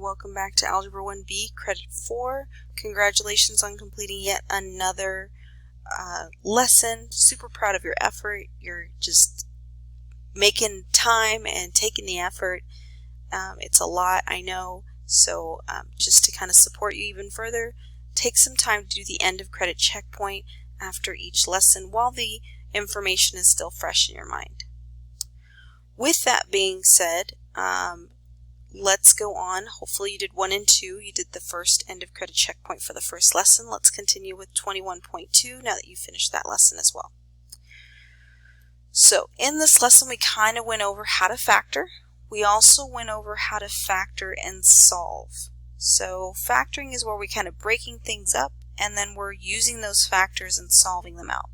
welcome back to Algebra 1B, Credit 4. Congratulations on completing yet another lesson. Super proud of your effort. You're just making time and taking the effort. It's a lot, I know, so just to kind of support you even further, take some time to do the end of credit checkpoint after each lesson while the information is still fresh in your mind. With that being said, let's go on. Hopefully you did 1 and 2. You did the first end of credit checkpoint for the first lesson. Let's continue with 21.2 now that you finished that lesson as well. So in this lesson we kind of went over how to factor. We also went over how to factor and solve. So factoring is where we're kind of breaking things up and then we're using those factors and solving them out.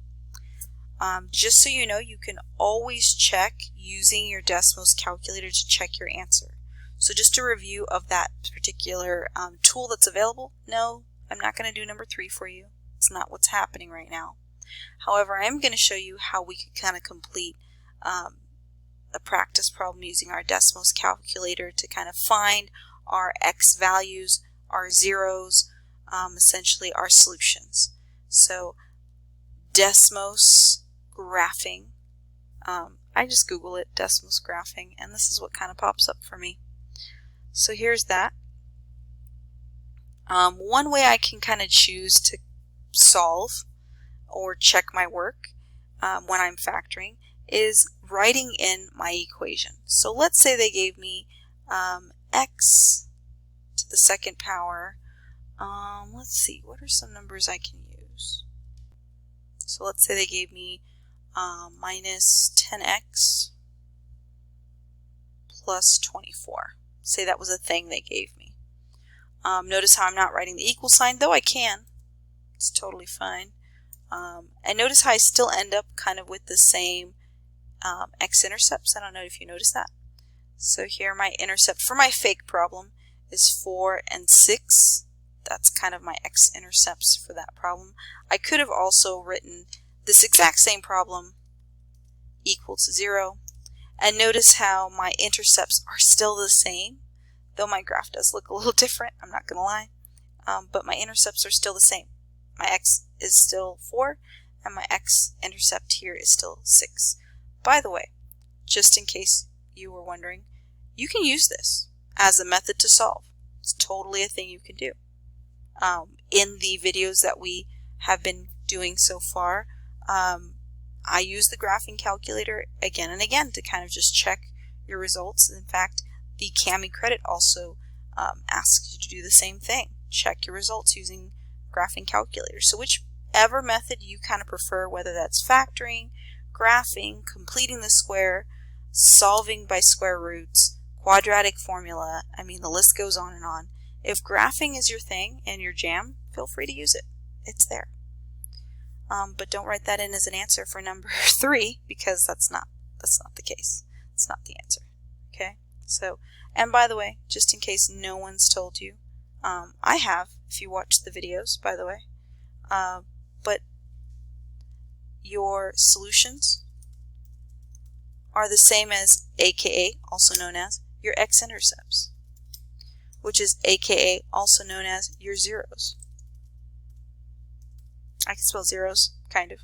Just so you know, you can always check using your Desmos calculator to check your answer. So just a review of that particular tool that's available. No, I'm not going to do number 3 for you. It's not what's happening right now. However, I am going to show you how we could kind of complete a practice problem using our Desmos calculator to kind of find our x values, our zeros, essentially our solutions. So Desmos graphing. I just Google it, Desmos graphing, and this is what kind of pops up for me. So here's that. One way I can kind of choose to solve or check my work when I'm factoring is writing in my equation. So let's say they gave me x to the second power. Let's see, what are some numbers I can use? So let's say they gave me minus 10x plus 24. Say that was a thing they gave me. Notice how I'm not writing the equal sign, though I can. It's totally fine. And notice how I still end up kind of with the same x-intercepts. I don't know if you notice that. So here my intercept for my fake problem is 4 and 6. That's kind of my x-intercepts for that problem. I could have also written this exact same problem equal to 0. And notice how my intercepts are still the same, though my graph does look a little different, I'm not going to lie. But my intercepts are still the same. My x is still 4, and my x-intercept here is still 6. By the way, just in case you were wondering, you can use this as a method to solve. It's totally a thing you can do. In the videos that we have been doing so far, I use the graphing calculator again and again to kind of just check your results. In fact, the CAMI credit also asks you to do the same thing. Check your results using graphing calculator. So whichever method you kind of prefer, whether that's factoring, graphing, completing the square, solving by square roots, quadratic formula, I mean the list goes on and on. If graphing is your thing and your jam, feel free to use it. It's there. But don't write that in as an answer for number 3 because that's not the case. It's not the answer. Okay? So, and by the way, just in case no one's told you, I have, if you watch the videos, by the way, but your solutions are the same as aka, also known as, your x-intercepts, which is aka, also known as your zeros. I can spell zeros, kind of,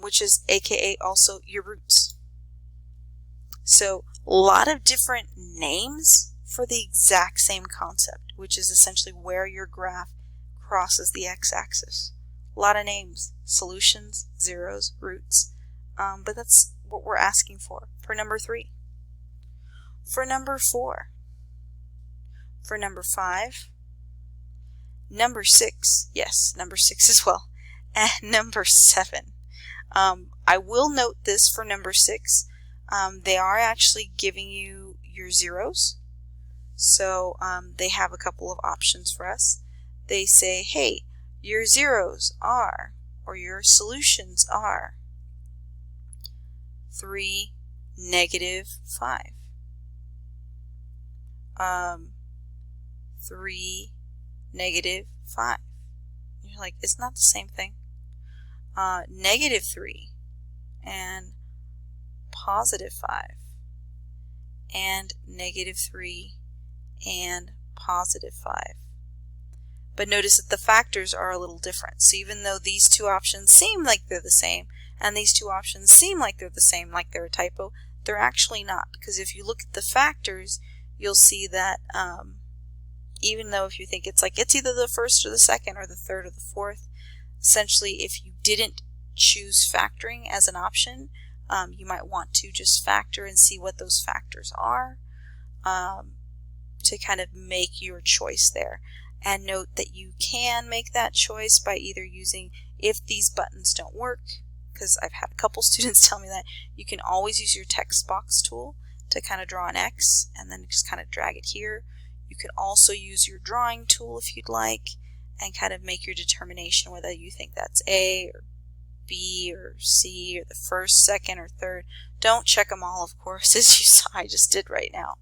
which is aka also your roots. So a lot of different names for the exact same concept, which is essentially where your graph crosses the x-axis. A lot of names, solutions, zeros, roots, but that's what we're asking for number 3. For number 4, for number 5, number 6, yes, number 6 as well, and number 7. I will note this for number 6. They are actually giving you your zeros. So they have a couple of options for us. They say, hey, your zeros are, or your solutions are 3, -5. 3, -5. You're like, it's not the same thing. -3 and +5 and -3 and positive 5. But notice that the factors are a little different. So even though these two options seem like they're the same, and these two options seem like they're the same, like they're a typo, they're actually not. Because if you look at the factors, you'll see that even though if you think it's like it's either the first or the second or the third or the fourth, essentially if you didn't choose factoring as an option, you might want to just factor and see what those factors are to kind of make your choice there. And note that you can make that choice by either using, if these buttons don't work, because I've had a couple students tell me that, you can always use your text box tool to kind of draw an X and then just kind of drag it here. You can also use your drawing tool if you'd like and kind of make your determination whether you think that's A or B or C or the first, second, or third. Don't check them all, of course, as you saw I just did right now.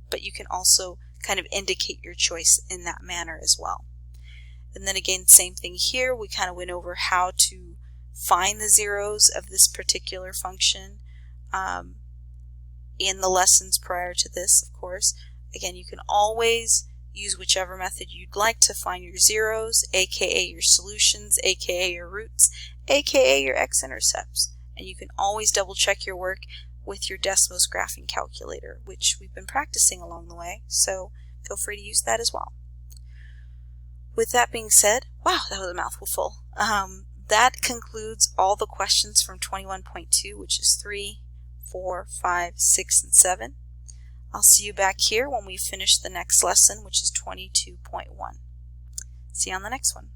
But you can also kind of indicate your choice in that manner as well. And then again, same thing here. We kind of went over how to find the zeros of this particular function in the lessons prior to this, of course. Again, you can always use whichever method you'd like to find your zeros, aka your solutions, aka your roots, aka your x-intercepts. And you can always double check your work with your Desmos graphing calculator, which we've been practicing along the way, so feel free to use that as well. With that being said, wow, that was a mouthful full. That concludes all the questions from 21.2, which is 3, 4, 5, 6, and 7. I'll see you back here when we finish the next lesson, which is 22.1. See you on the next one.